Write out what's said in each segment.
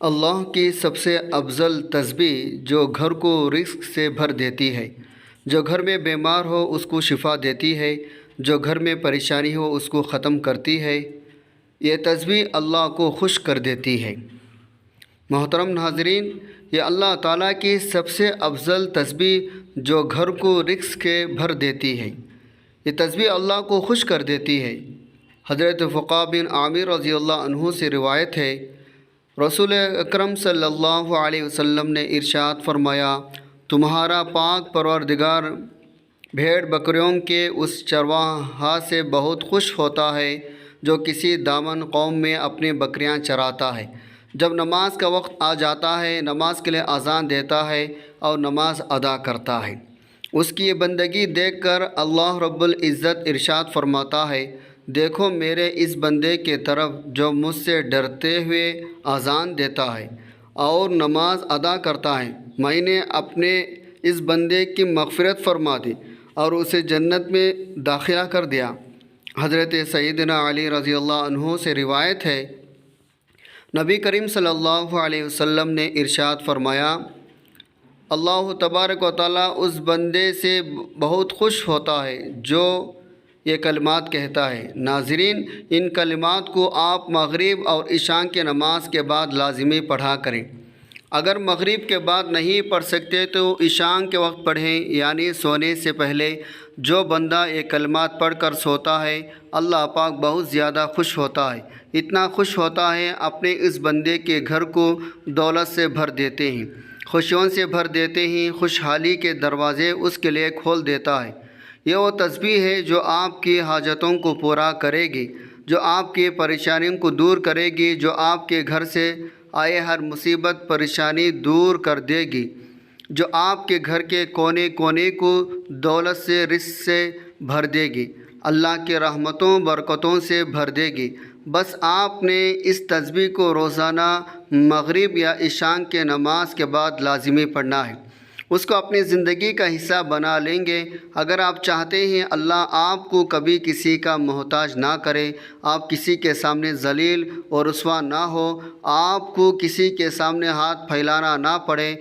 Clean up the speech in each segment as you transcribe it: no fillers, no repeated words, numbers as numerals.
اللہ کی سب سے افضل تسبیح جو گھر کو رزق سے بھر دیتی ہے، جو گھر میں بیمار ہو اس کو شفا دیتی ہے، جو گھر میں پریشانی ہو اس کو ختم کرتی ہے، یہ تسبیح اللہ کو خوش کر دیتی ہے۔ محترم ناظرین، یہ اللہ تعالیٰ کی سب سے افضل تسبیح جو گھر کو رزق کے بھر دیتی ہے، یہ تسبیح اللہ کو خوش کر دیتی ہے۔ حضرت فقہ بن عامر رضی اللہ عنہ سے روایت ہے، رسول اکرم صلی اللہ علیہ وسلم نے ارشاد فرمایا، تمہارا پاک پروردگار بھیڑ بکریوں کے اس چرواہا سے بہت خوش ہوتا ہے جو کسی دامن قوم میں اپنی بکریاں چراتا ہے۔ جب نماز کا وقت آ جاتا ہے، نماز کے لیے اذان دیتا ہے اور نماز ادا کرتا ہے۔ اس کی یہ بندگی دیکھ کر اللہ رب العزت ارشاد فرماتا ہے، دیکھو میرے اس بندے کے طرف جو مجھ سے ڈرتے ہوئے اذان دیتا ہے اور نماز ادا کرتا ہے، میں نے اپنے اس بندے کی مغفرت فرما دی اور اسے جنت میں داخلہ کر دیا۔ حضرت سیدنا علی رضی اللہ عنہ سے روایت ہے، نبی کریم صلی اللہ علیہ وسلم نے ارشاد فرمایا، اللہ تبارک و تعالیٰ اس بندے سے بہت خوش ہوتا ہے جو یہ کلمات کہتا ہے۔ ناظرین، ان کلمات کو آپ مغرب اور عشاء کی نماز کے بعد لازمی پڑھا کریں۔ اگر مغرب کے بعد نہیں پڑھ سکتے تو عشاء کے وقت پڑھیں، یعنی سونے سے پہلے۔ جو بندہ یہ کلمات پڑھ کر سوتا ہے، اللہ پاک بہت زیادہ خوش ہوتا ہے، اتنا خوش ہوتا ہے اپنے اس بندے کے گھر کو دولت سے بھر دیتے ہیں، خوشیوں سے بھر دیتے ہیں، خوشحالی کے دروازے اس کے لیے کھول دیتا ہے۔ یہ وہ تسبیح ہے جو آپ کی حاجتوں کو پورا کرے گی، جو آپ کی پریشانیوں کو دور کرے گی، جو آپ کے گھر سے آئے ہر مصیبت پریشانی دور کر دے گی، جو آپ کے گھر کے کونے کونے کو دولت سے رزق سے بھر دے گی، اللہ کی رحمتوں برکتوں سے بھر دے گی۔ بس آپ نے اس تسبیح کو روزانہ مغرب یا عشاء کے نماز کے بعد لازمی پڑھنا ہے، اس کو اپنی زندگی کا حصہ بنا لیں گے۔ اگر آپ چاہتے ہیں اللہ آپ کو کبھی کسی کا محتاج نہ کرے، آپ کسی کے سامنے ذلیل اور رسوا نہ ہو، آپ کو کسی کے سامنے ہاتھ پھیلانا نہ پڑے،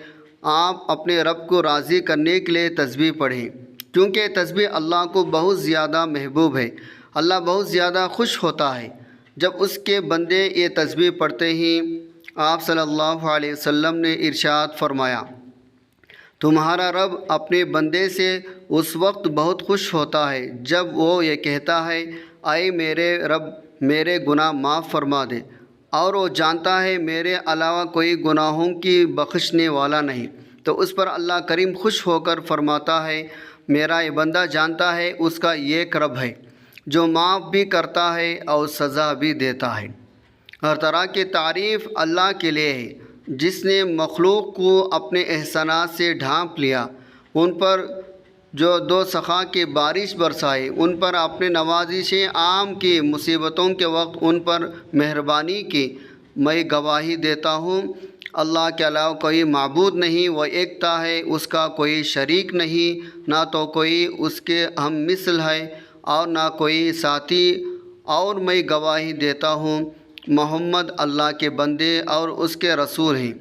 آپ اپنے رب کو راضی کرنے کے لیے تسبیح پڑھیں، کیونکہ تسبیح اللہ کو بہت زیادہ محبوب ہے۔ اللہ بہت زیادہ خوش ہوتا ہے جب اس کے بندے یہ تسبیح پڑھتے ہیں۔ آپ صلی اللہ علیہ وسلم نے ارشاد فرمایا، تمہارا رب اپنے بندے سے اس وقت بہت خوش ہوتا ہے جب وہ یہ کہتا ہے، اے میرے رب میرے گناہ معاف فرما دے، اور وہ جانتا ہے میرے علاوہ کوئی گناہوں کی بخشنے والا نہیں، تو اس پر اللہ کریم خوش ہو کر فرماتا ہے، میرا یہ بندہ جانتا ہے اس کا ایک رب ہے جو معاف بھی کرتا ہے اور سزا بھی دیتا ہے۔ ہر طرح کی تعریف اللہ کے لیے ہے جس نے مخلوق کو اپنے احسانات سے ڈھانپ لیا، ان پر جو دو سخا کی بارش برسائی، ان پر اپنے نوازشیں عام کی، مصیبتوں کے وقت ان پر مہربانی کی۔ میں گواہی دیتا ہوں اللہ کے علاوہ کوئی معبود نہیں، وہ یکتا ہے، اس کا کوئی شریک نہیں، نہ تو کوئی اس کے ہم مثل ہے اور نہ کوئی ساتھی، اور میں گواہی دیتا ہوں محمد اللہ کے بندے اور اس کے رسول ہیں،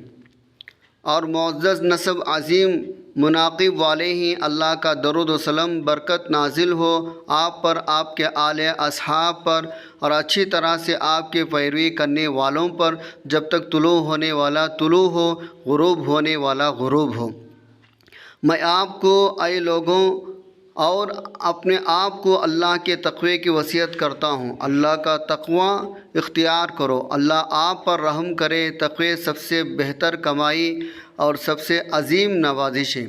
اور معزز نسب عظیم مناقب والے ہیں۔ اللہ کا درود و سلام برکت نازل ہو آپ پر، آپ کے آل اصحاب پر، اور اچھی طرح سے آپ کی پیروی کرنے والوں پر، جب تک طلوع ہونے والا طلوع ہو، غروب ہونے والا غروب ہو۔ میں آپ کو اے لوگوں اور اپنے آپ کو اللہ کے تقوی کی وصیت کرتا ہوں، اللہ کا تقوی اختیار کرو، اللہ آپ پر رحم کرے۔ تقوی سب سے بہتر کمائی اور سب سے عظیم نوازش ہے۔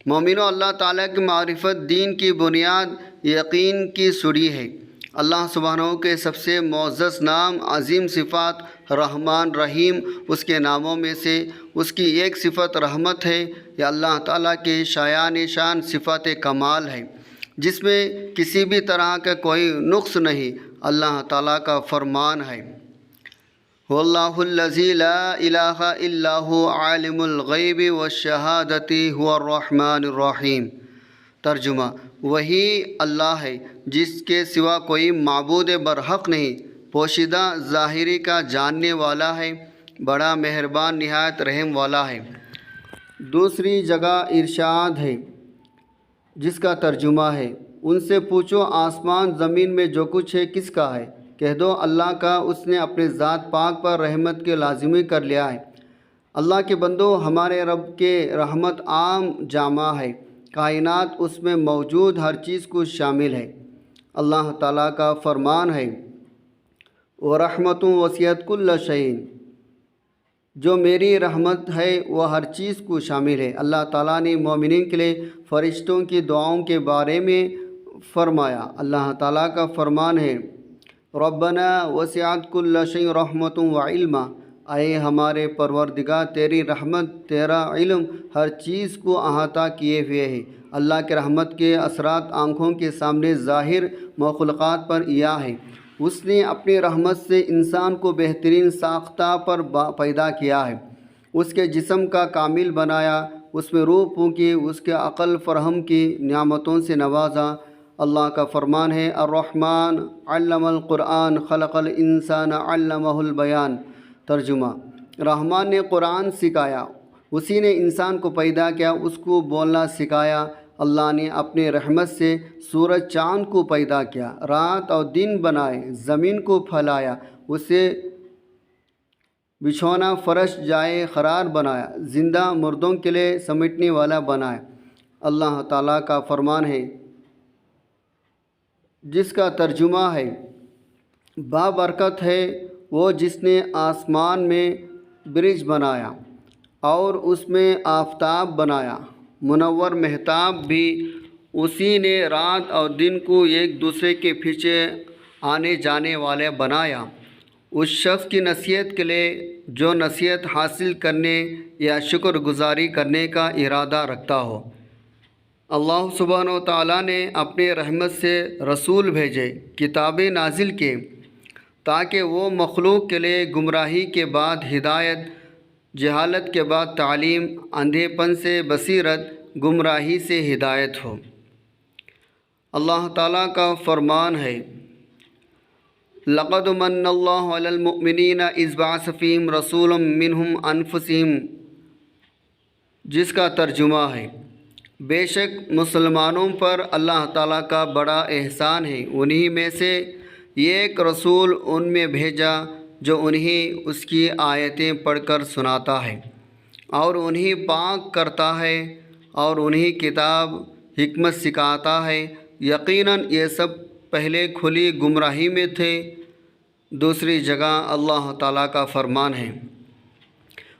مومنوں، اللہ تعالیٰ کی معرفت دین کی بنیاد یقین کی سڑی ہے۔ اللہ سبحانہ کے سب سے معزز نام، عظیم صفات رحمان رحیم اس کے ناموں میں سے اس کی ایک صفت رحمت ہے۔ یہ اللہ تعالیٰ کی شایان شان صفت کمال ہے جس میں کسی بھی طرح کا کوئی نقص نہیں۔ اللہ تعالیٰ کا فرمان ہے، واللہ الذی لا الہ الا هو عالم الغیب والشہادۃ هو الرحمن الرحیم۔ ترجمہ، وہی اللہ ہے جس کے سوا کوئی معبود برحق نہیں، پوشیدہ ظاہری کا جاننے والا ہے، بڑا مہربان نہایت رحم والا ہے۔ دوسری جگہ ارشاد ہے جس کا ترجمہ ہے، ان سے پوچھو آسمان زمین میں جو کچھ ہے کس کا ہے؟ کہہ دو اللہ کا، اس نے اپنے ذات پاک پر رحمت کے لازمی کر لیا ہے۔ اللہ کے بندو، ہمارے رب کے رحمت عام جامع ہے، کائنات اس میں موجود ہر چیز کو شامل ہے۔ اللہ تعالیٰ کا فرمان ہے وَرَحْمَةٌ وَسِعَتْ كُلَّ شَيْءٍ، جو میری رحمت ہے وہ ہر چیز کو شامل ہے۔ اللہ تعالیٰ نے مومنین کے لیے فرشتوں کی دعاؤں کے بارے میں فرمایا۔ اللہ تعالیٰ کا فرمان ہے ربنا وسعت كل شيء رحمۃ وعلما، اے ہمارے پروردگار تیری رحمت تیرا علم ہر چیز کو احاطہ کیے ہوئے ہے۔ اللہ کے رحمت کے اثرات آنکھوں کے سامنے ظاہر مخلوقات پر عیاں ہے۔ اس نے اپنی رحمت سے انسان کو بہترین ساختہ پر پیدا کیا ہے، اس کے جسم کا کامل بنایا، اس میں روح پھونکی، اس کے عقل فراہم کی، نعمتوں سے نوازا۔ اللہ کا فرمان ہے الرحمن علم القرآن خلق الانسان علمہ البیان۔ ترجمہ، رحمان نے قرآن سکھایا، اسی نے انسان کو پیدا کیا، اس کو بولنا سکھایا۔ اللہ نے اپنے رحمت سے سورج چاند کو پیدا کیا، رات اور دن بنائے، زمین کو پھیلایا، اسے بچھونا فرش جائے قرار بنایا، زندہ مردوں کے لیے سمیٹنے والا بنایا۔ اللہ تعالیٰ کا فرمان ہے جس کا ترجمہ ہے بابرکت ہے وہ جس نے آسمان میں برج بنایا اور اس میں آفتاب بنایا، منور مہتاب بھی اسی نے رات اور دن کو ایک دوسرے کے پیچھے آنے جانے والے بنایا۔ اس شخص کی نصیحت کے لیے جو نصیحت حاصل کرنے یا شکر گزاری کرنے کا ارادہ رکھتا ہو۔ اللہ سبحانہ و تعالیٰ نے اپنے رحمت سے رسول بھیجے، کتابیں نازل کی تاکہ وہ مخلوق کے لیے گمراہی کے بعد ہدایت، جہالت کے بعد تعلیم، اندھے پن سے بصیرت، گمراہی سے ہدایت ہو۔ اللہ تعالیٰ کا فرمان ہے لَقَدْ مَنَّ اللَّهُ عَلَى الْمُؤْمِنِينَ إِذْ بَعَثَ فِيهِمْ رَسُولًا مِّنْهُمْ أَنفُسِهِمْ، جس کا ترجمہ ہے بے شک مسلمانوں پر اللہ تعالیٰ کا بڑا احسان ہے، انہی میں سے ایک رسول ان میں بھیجا جو انہیں اس کی آیتیں پڑھ کر سناتا ہے اور انہیں پاک کرتا ہے اور انہیں کتاب حکمت سکھاتا ہے۔ یقیناً یہ سب پہلے کھلی گمراہی میں تھے۔ دوسری جگہ اللہ تعالیٰ کا فرمان ہے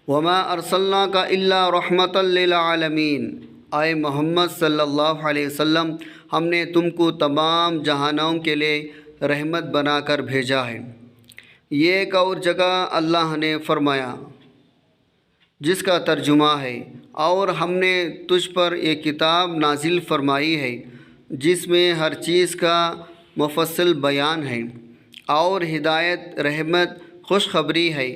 وَمَا أَرْسَلْنَاكَ إِلَّا رَحْمَةً لِّلْعَالَمِينَ، اے محمد صلی اللہ علیہ وسلم ہم نے تم کو تمام جہانوں کے لیے رحمت بنا کر بھیجا ہے۔ یہ ایک اور جگہ اللہ نے فرمایا جس کا ترجمہ ہے اور ہم نے تجھ پر ایک کتاب نازل فرمائی ہے جس میں ہر چیز کا مفصل بیان ہے اور ہدایت، رحمت، خوشخبری ہے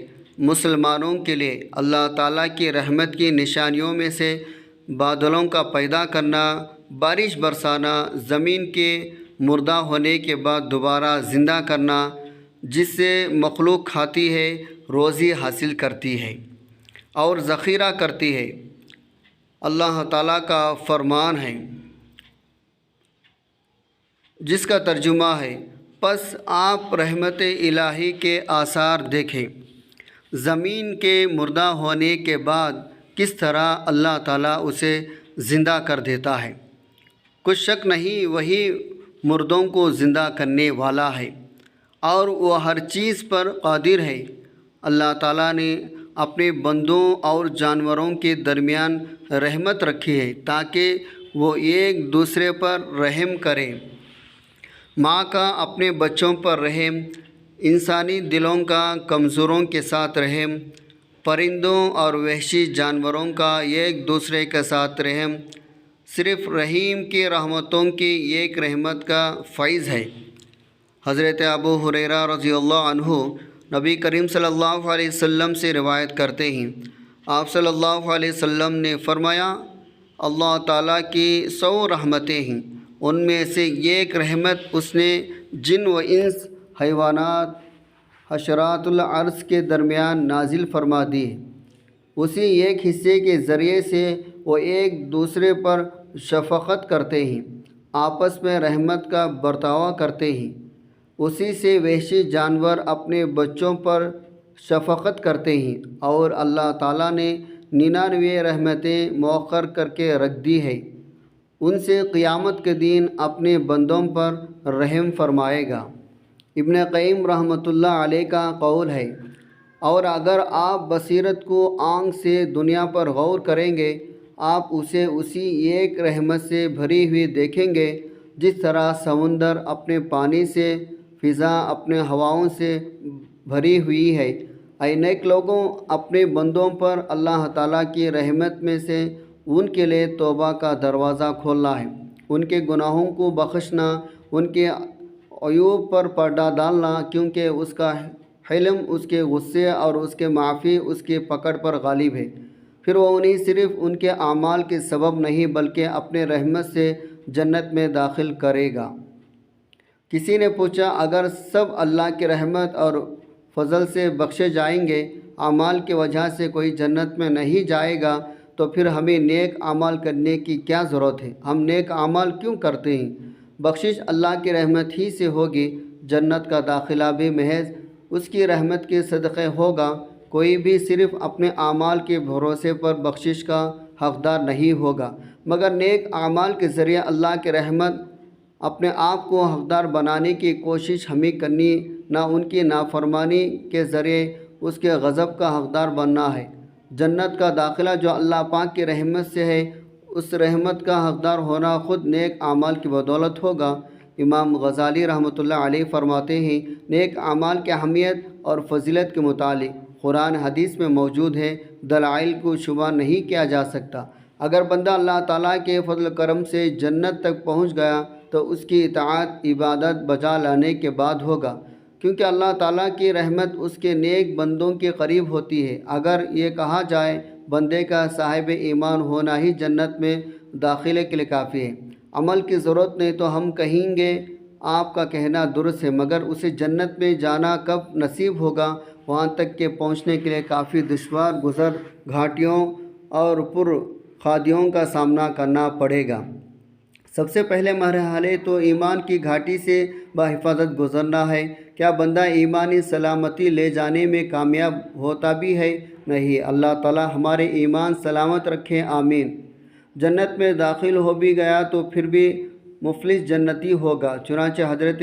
مسلمانوں کے لیے۔ اللہ تعالیٰ کی رحمت کی نشانیوں میں سے بادلوں کا پیدا کرنا، بارش برسانا، زمین کے مردہ ہونے کے بعد دوبارہ زندہ کرنا جس سے مخلوق کھاتی ہے، روزی حاصل کرتی ہے اور ذخیرہ کرتی ہے۔ اللہ تعالیٰ کا فرمان ہے جس کا ترجمہ ہے پس آپ رحمت الہی کے آثار دیکھیں، زمین کے مردہ ہونے کے بعد کس طرح اللہ تعالیٰ اسے زندہ کر دیتا ہے۔ کچھ شک نہیں وہی مردوں کو زندہ کرنے والا ہے اور وہ ہر چیز پر قادر ہے۔ اللہ تعالیٰ نے اپنے بندوں اور جانوروں کے درمیان رحمت رکھی ہے تاکہ وہ ایک دوسرے پر رحم کریں۔ ماں کا اپنے بچوں پر رحم، انسانی دلوں کا کمزوروں کے ساتھ رحم، پرندوں اور وحشی جانوروں کا ایک دوسرے کے ساتھ رحم، صرف رحیم کی رحمتوں کی ایک رحمت کا فیض ہے۔ حضرت ابو ہریرہ رضی اللہ عنہ نبی کریم صلی اللہ علیہ وسلم سے روایت کرتے ہیں، آپ صلی اللہ علیہ وسلم نے فرمایا اللہ تعالیٰ کی 100 رحمتیں ہیں، ان میں سے ایک رحمت اس نے جن و انس، حیوانات، حشرات العرض کے درمیان نازل فرما دی ہے۔ اسی ایک حصے کے ذریعے سے وہ ایک دوسرے پر شفقت کرتے ہیں، آپس میں رحمت کا برتاوا کرتے ہیں۔ اسی سے وحشی جانور اپنے بچوں پر شفقت کرتے ہیں، اور اللہ تعالیٰ نے 99 رحمتیں مؤخر کر کے رکھ دی ہے۔ ان سے قیامت کے دن اپنے بندوں پر رحم فرمائے گا۔ ابن قیم رحمۃ اللہ علیہ کا قول ہے، اور اگر آپ بصیرت کو آنکھ سے دنیا پر غور کریں گے، آپ اسے اسی ایک رحمت سے بھری ہوئی دیکھیں گے جس طرح سمندر اپنے پانی سے، فضا اپنے ہواؤں سے بھری ہوئی ہے۔ اے نیک لوگوں، اپنے بندوں پر اللہ تعالیٰ کی رحمت میں سے ان کے لیے توبہ کا دروازہ کھولنا ہے، ان کے گناہوں کو بخشنا، ان کے عیوب پر پردہ ڈالنا، کیونکہ اس کا حلم اس کے غصے اور اس کے معافی اس کی پکڑ پر غالب ہے۔ پھر وہ انہیں صرف ان کے اعمال کے سبب نہیں بلکہ اپنے رحمت سے جنت میں داخل کرے گا۔ کسی نے پوچھا، اگر سب اللہ کی رحمت اور فضل سے بخشے جائیں گے، اعمال کی وجہ سے کوئی جنت میں نہیں جائے گا، تو پھر ہمیں نیک اعمال کرنے کی کیا ضرورت ہے؟ ہم نیک اعمال کیوں کرتے ہیں؟ بخشش اللہ کی رحمت ہی سے ہوگی۔ جنت کا داخلہ بھی محض اس کی رحمت کے صدقے ہوگا۔ کوئی بھی صرف اپنے اعمال کے بھروسے پر بخشش کا حقدار نہیں ہوگا، مگر نیک اعمال کے ذریعے اللہ کی رحمت اپنے آپ کو حقدار بنانے کی کوشش ہمیں کرنی، نہ ان کی نافرمانی کے ذریعے اس کے غضب کا حقدار بننا ہے۔ جنت کا داخلہ جو اللہ پاک کی رحمت سے ہے، اس رحمت کا حقدار ہونا خود نیک اعمال کی بدولت ہوگا۔ امام غزالی رحمۃ اللہ علیہ فرماتے ہیں، نیک اعمال کی اہمیت اور فضیلت کے متعلق قرآن حدیث میں موجود ہے، دلائل کو شمار نہیں کیا جا سکتا۔ اگر بندہ اللہ تعالیٰ کے فضل و کرم سے جنت تک پہنچ گیا تو اس کی اطاعت عبادت بجا لانے کے بعد ہوگا، کیونکہ اللہ تعالیٰ کی رحمت اس کے نیک بندوں کے قریب ہوتی ہے۔ اگر یہ کہا جائے بندے کا صاحب ایمان ہونا ہی جنت میں داخلے کے لیے کافی ہے، عمل کی ضرورت نہیں، تو ہم کہیں گے آپ کا کہنا درست ہے، مگر اسے جنت میں جانا کب نصیب ہوگا؟ وہاں تک کے پہنچنے کے لیے کافی دشوار گزر، گھاٹیوں اور پرخادیوں کا سامنا کرنا پڑے گا۔ سب سے پہلے مرحلے تو ایمان کی گھاٹی سے بحفاظت گزرنا ہے۔ کیا بندہ ایمانی سلامتی لے جانے میں کامیاب ہوتا بھی ہے؟ نہیں۔ اللہ تعالی ہمارے ایمان سلامت رکھے، آمین۔ جنت میں داخل ہو بھی گیا تو پھر بھی مفلس جنتی ہوگا۔ چنانچہ حضرت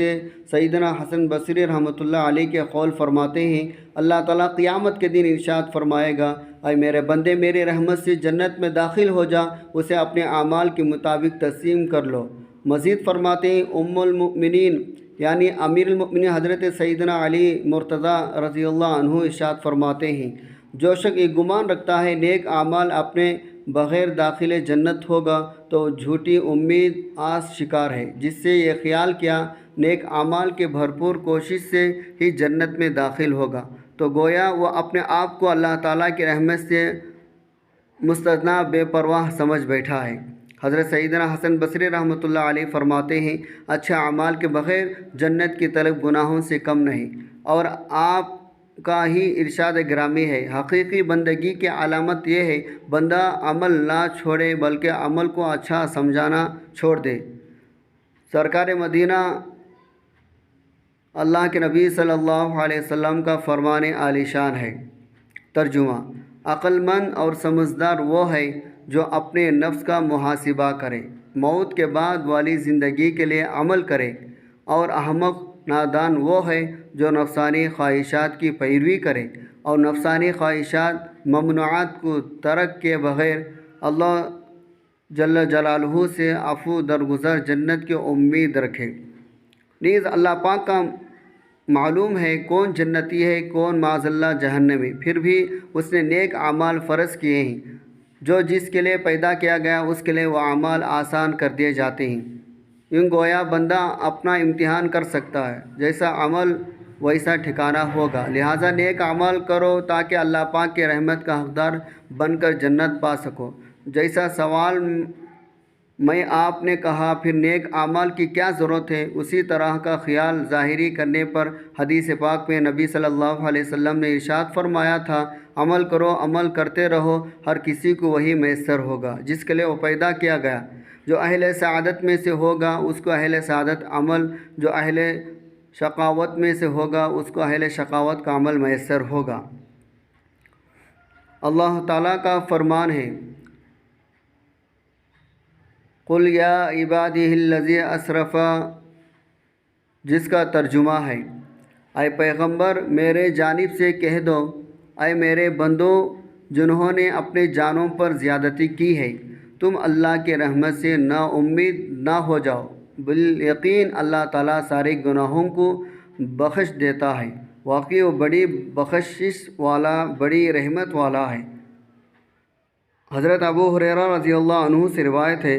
سیدنا حسن بصری رحمۃ اللہ علیہ کے قول فرماتے ہیں، اللہ تعالیٰ قیامت کے دن ارشاد فرمائے گا، اے میرے بندے، میری رحمت سے جنت میں داخل ہو جا، اسے اپنے اعمال کے مطابق تقسیم کر لو۔ مزید فرماتے ہیں، ام المؤمنین یعنی امیر المؤمنین حضرت سیدنا علی مرتضیٰ رضی اللہ عنہ ارشاد فرماتے ہیں، جو شخص یہ گمان رکھتا ہے نیک اعمال اپنے بغیر داخل جنت ہوگا تو جھوٹی امید آس شکار ہے۔ جس سے یہ خیال کیا نیک اعمال کے بھرپور کوشش سے ہی جنت میں داخل ہوگا، تو گویا وہ اپنے آپ کو اللہ تعالیٰ کی رحمت سے مستغنی بے پرواہ سمجھ بیٹھا ہے۔ حضرت سیدنا حسن بصری رحمۃ اللہ علیہ فرماتے ہیں، اچھے اعمال کے بغیر جنت کی طلب گناہوں سے کم نہیں، اور آپ کا ہی ارشاد گرامی ہے، حقیقی بندگی کی علامت یہ ہے بندہ عمل نہ چھوڑے بلکہ عمل کو اچھا سمجھانا چھوڑ دے۔ سرکار مدینہ اللہ کے نبی صلی اللہ علیہ وسلم کا فرمان عالی شان ہے۔ ترجمہ: عقل مند اور سمجھدار وہ ہے جو اپنے نفس کا محاسبہ کرے، موت کے بعد والی زندگی کے لیے عمل کرے، اور احمق نادان وہ ہے جو نفسانی خواہشات کی پیروی کرے اور نفسانی خواہشات ممنوعات کو ترک کے بغیر اللہ جل جلالہ سے عفو درگزر جنت کی امید رکھے۔ نیز اللہ پاک کا معلوم ہے کون جنتی ہے، کون معاذ اللہ جہنمی، پھر بھی اس نے نیک اعمال فرض کیے ہیں، جو جس کے لیے پیدا کیا گیا اس کے لیے وہ اعمال آسان کر دیے جاتے ہیں۔ یوں گویا بندہ اپنا امتحان کر سکتا ہے، جیسا عمل ویسا ٹھکانہ ہوگا، لہٰذا نیک اعمال کرو تاکہ اللہ پاک کی رحمت کا حقدار بن کر جنت پا سکو۔ جیسا سوال میں آپ نے کہا پھر نیک اعمال کی کیا ضرورت ہے؟ اسی طرح کا خیال ظاہری کرنے پر حدیث پاک میں نبی صلی اللہ علیہ وسلم نے ارشاد فرمایا تھا، عمل کرو، عمل کرتے رہو، ہر کسی کو وہی میسر ہوگا جس کے لیے وہ پیدا کیا گیا۔ جو اہل سعادت میں سے ہوگا اس کو اہل سعادت عمل، جو اہل شقاوت میں سے ہوگا اس کو اہل شقاوت کا عمل میسر ہوگا۔ اللہ تعالیٰ کا فرمان ہے، قل یا عبادی الذی اسرفا، جس کا ترجمہ ہے، اے پیغمبر میرے جانب سے کہہ دو، اے میرے بندوں جنہوں نے اپنے جانوں پر زیادتی کی ہے، تم اللہ کے رحمت سے نا امید نہ ہو جاؤ، بالیقین اللہ تعالیٰ سارے گناہوں کو بخش دیتا ہے، واقعی وہ بڑی بخشش والا، بڑی رحمت والا ہے۔ حضرت ابو ہریرہ رضی اللہ عنہ سے روایت ہے،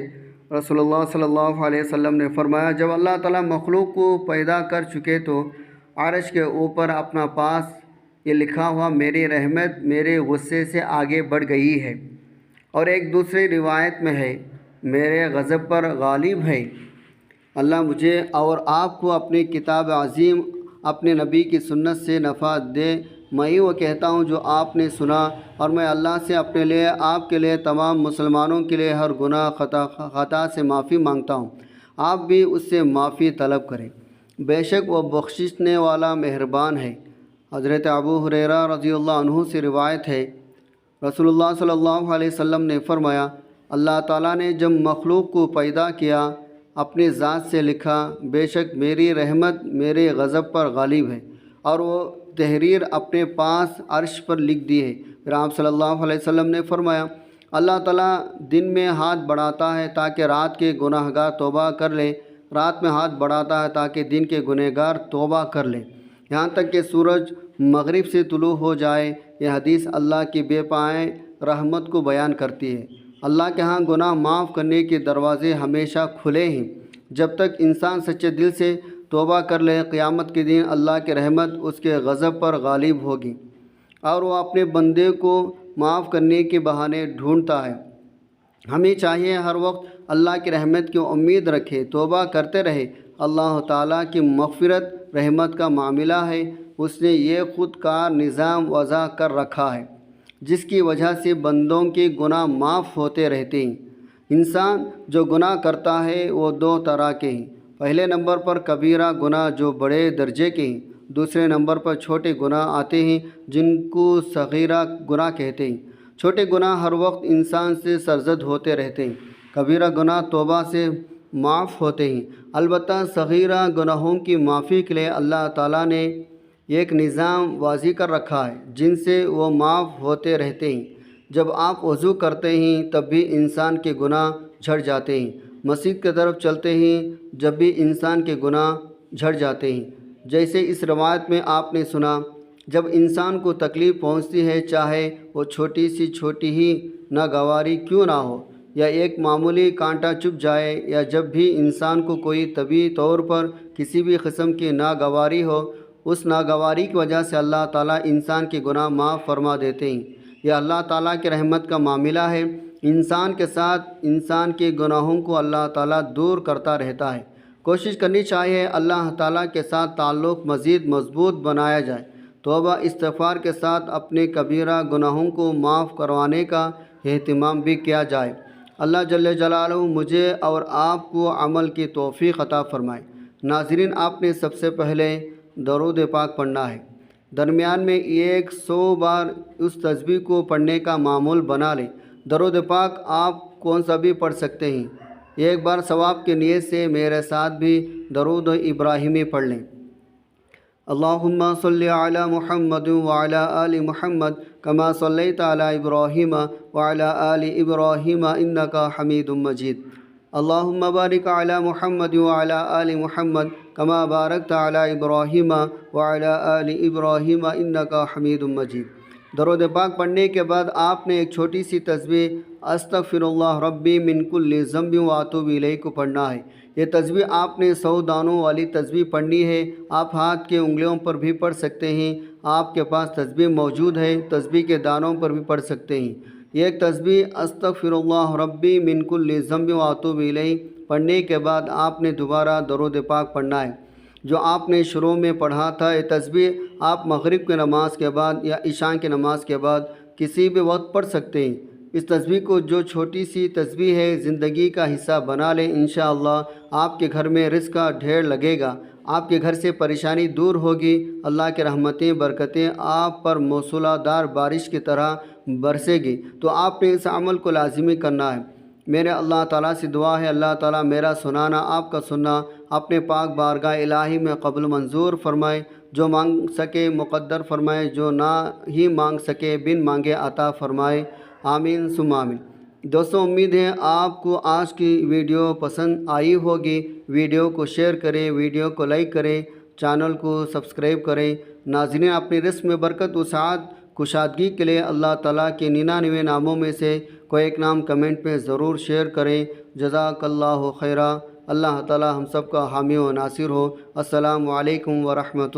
رسول اللہ صلی اللہ علیہ وسلم نے فرمایا، جب اللہ تعالیٰ مخلوق کو پیدا کر چکے تو عرش کے اوپر اپنا پاس یہ لکھا ہوا میری رحمت میرے غصے سے آگے بڑھ گئی ہے، اور ایک دوسری روایت میں ہے میرے غضب پر غالب ہے۔ اللہ مجھے اور آپ کو اپنی کتاب عظیم، اپنے نبی کی سنت سے نفع دے۔ میں ہی وہ کہتا ہوں جو آپ نے سنا، اور میں اللہ سے اپنے لیے، آپ کے لیے، تمام مسلمانوں کے لیے ہر گناہ خطا سے معافی مانگتا ہوں۔ آپ بھی اس سے معافی طلب کریں، بے شک وہ بخشنے والا مہربان ہے۔ حضرت ابو ہریرہ رضی اللہ عنہ سے روایت ہے، رسول اللہ صلی اللہ علیہ وسلم نے فرمایا، اللہ تعالیٰ نے جب مخلوق کو پیدا کیا اپنی ذات سے لکھا، بے شک میری رحمت میرے غضب پر غالب ہے، اور وہ تحریر اپنے پاس عرش پر لکھ دی ہے۔ پھر آپ صلی اللہ علیہ وسلم نے فرمایا، اللہ تعالیٰ دن میں ہاتھ بڑھاتا ہے تاکہ رات کے گناہ گار توبہ کر لیں، رات میں ہاتھ بڑھاتا ہے تاکہ دن کے گنہ گار توبہ کر لیں، یہاں تک کہ سورج مغرب سے طلوع ہو جائے۔ یہ حدیث اللہ کی بے پائے رحمت کو بیان کرتی ہے۔ اللہ کے ہاں گناہ معاف کرنے کے دروازے ہمیشہ کھلے ہیں جب تک انسان سچے دل سے توبہ کر لے۔ قیامت کے دن اللہ کی رحمت اس کے غضب پر غالب ہوگی، اور وہ اپنے بندے کو معاف کرنے کے بہانے ڈھونڈتا ہے۔ ہمیں چاہیے ہر وقت اللہ کی رحمت کی امید رکھے، توبہ کرتے رہے۔ اللہ تعالیٰ کی مغفرت رحمت کا معاملہ ہے، اس نے یہ خود کار نظام وضع کر رکھا ہے جس کی وجہ سے بندوں کے گناہ معاف ہوتے رہتے ہیں۔ انسان جو گناہ کرتا ہے وہ دو طرح کے ہیں، پہلے نمبر پر کبیرہ گناہ جو بڑے درجے کے ہیں، دوسرے نمبر پر چھوٹے گناہ آتے ہیں جن کو صغیرہ گناہ کہتے ہیں۔ چھوٹے گناہ ہر وقت انسان سے سرزد ہوتے رہتے ہیں، کبیرہ گناہ توبہ سے معاف ہوتے ہیں۔ البتہ صغیرہ گناہوں کی معافی کے لیے اللہ تعالیٰ نے ایک نظام واضح کر رکھا ہے جن سے وہ معاف ہوتے رہتے ہیں۔ جب آپ وضو کرتے ہیں تب بھی انسان کے گناہ جھڑ جاتے ہیں، مسجد کی طرف چلتے ہیں جب بھی انسان کے گناہ جھڑ جاتے ہیں۔ جیسے اس روایت میں آپ نے سنا، جب انسان کو تکلیف پہنچتی ہے، چاہے وہ چھوٹی سی چھوٹی ہی ناگواری کیوں نہ ہو، یا ایک معمولی کانٹا چبھ جائے، یا جب بھی انسان کو کوئی طبعی طور پر کسی بھی قسم کی ناگواری ہو، اس ناگواری کی وجہ سے اللہ تعالیٰ انسان کے گناہ معاف فرما دیتے ہیں۔ یہ اللہ تعالیٰ کی رحمت کا معاملہ ہے، انسان کے ساتھ انسان کے گناہوں کو اللہ تعالیٰ دور کرتا رہتا ہے۔ کوشش کرنی چاہیے اللہ تعالیٰ کے ساتھ تعلق مزید مضبوط بنایا جائے، توبہ استغفار کے ساتھ اپنے کبیرہ گناہوں کو معاف کروانے کا اہتمام بھی کیا جائے۔ اللہ جل جلالہ مجھے اور آپ کو عمل کی توفیق عطا فرمائے۔ ناظرین، آپ نے سب سے پہلے درود پاک پڑھنا ہے، درمیان میں 100 بار اس تسبیح کو پڑھنے کا معمول بنا لیں۔ درود پاک آپ کون سا بھی پڑھ سکتے ہیں، ایک بار ثواب کی نیت سے میرے ساتھ بھی درود ابراہیمی پڑھ لیں۔ اللہم صلی علی محمد وعلی آل محمد کما صلیت علی ابراہیم وعلی آل ابراہیم انک حمید مجید۔ اللہم بارک علی محمد وعلی آل محمد کما بارکت علی ابراہیم وعلی آل ابراہیم انک حمید مجید۔ درود پاک پڑھنے کے بعد آپ نے ایک چھوٹی سی تسبیح استغفر اللہ ربی من کل ذنب واتوب الیہ کو پڑھنا ہے۔ یہ تسبیح آپ نے 100 دانوں والی تسبیح پڑھنی ہے۔ آپ ہاتھ کے انگلیوں پر بھی پڑھ سکتے ہیں، آپ کے پاس تسبیح موجود ہے، تسبیح کے دانوں پر بھی پڑھ سکتے ہیں۔ یہ ایک تسبیح استغفراللہ ربی من کل ذنب و اتوب الیہ پڑھنے کے بعد آپ نے دوبارہ درود پاک پڑھنا ہے جو آپ نے شروع میں پڑھا تھا۔ یہ تسبیح آپ مغرب کی نماز کے بعد یا عشاء کی نماز کے بعد کسی بھی وقت پڑھ سکتے ہیں۔ اس تسبیح کو جو چھوٹی سی تسبیح ہے زندگی کا حصہ بنا لیں، انشاءاللہ آپ کے گھر میں رزق کا ڈھیر لگے گا، آپ کے گھر سے پریشانی دور ہوگی، اللہ کے رحمتیں برکتیں آپ پر موصولہ دار بارش کی طرح برسے گی۔ تو آپ نے اس عمل کو لازمی کرنا ہے۔ میرے اللہ تعالیٰ سے دعا ہے اللہ تعالیٰ میرا سنانا آپ کا سننا اپنے پاک بارگاہ الہی میں قبول منظور فرمائے، جو مانگ سکے مقدر فرمائے، جو نہ ہی مانگ سکے بن مانگے عطا فرمائے، آمین ثم آمین۔ دوستوں امید ہے آپ کو آج کی ویڈیو پسند آئی ہوگی۔ ویڈیو کو شیئر کریں، ویڈیو کو لائک کریں، چینل کو سبسکرائب کریں۔ ناظرین اپنی رزق میں برکت و سعادت کشادگی کے لیے اللہ تعالیٰ کے 99 ناموں میں سے کوئی ایک نام کمنٹ پہ ضرور شیئر کریں۔ جزاک اللہ خیرہ۔ اللہ تعالیٰ ہم سب کا حامی و ناصر ہو۔ السلام علیکم ورحمۃ اللہ۔